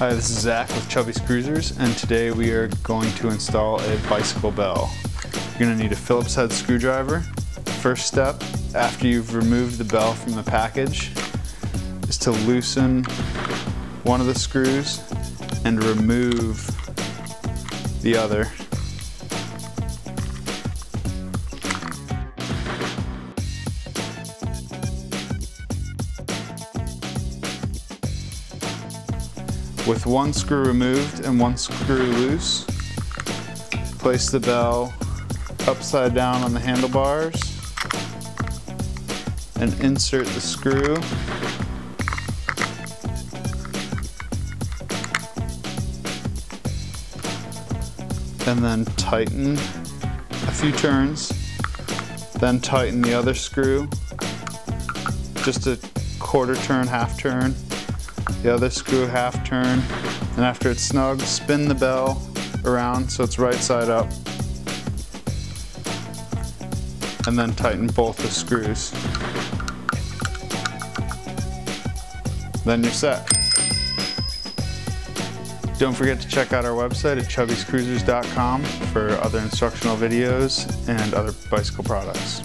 Hi, this is Zach with Chubby's Cruisers, and today we are going to install a bicycle bell. You're going to need a Phillips head screwdriver. First step, after you've removed the bell from the package, is to loosen one of the screws and remove the other. With one screw removed and one screw loose, place the bell upside down on the handlebars and insert the screw. And then tighten a few turns. Then tighten the other screw, just a quarter turn, half turn. The other screw, half turn, and after it's snug, spin the bell around so it's right side up, and then tighten both the screws. Then you're set. Don't forget to check out our website at chubbyscruisers.com for other instructional videos and other bicycle products.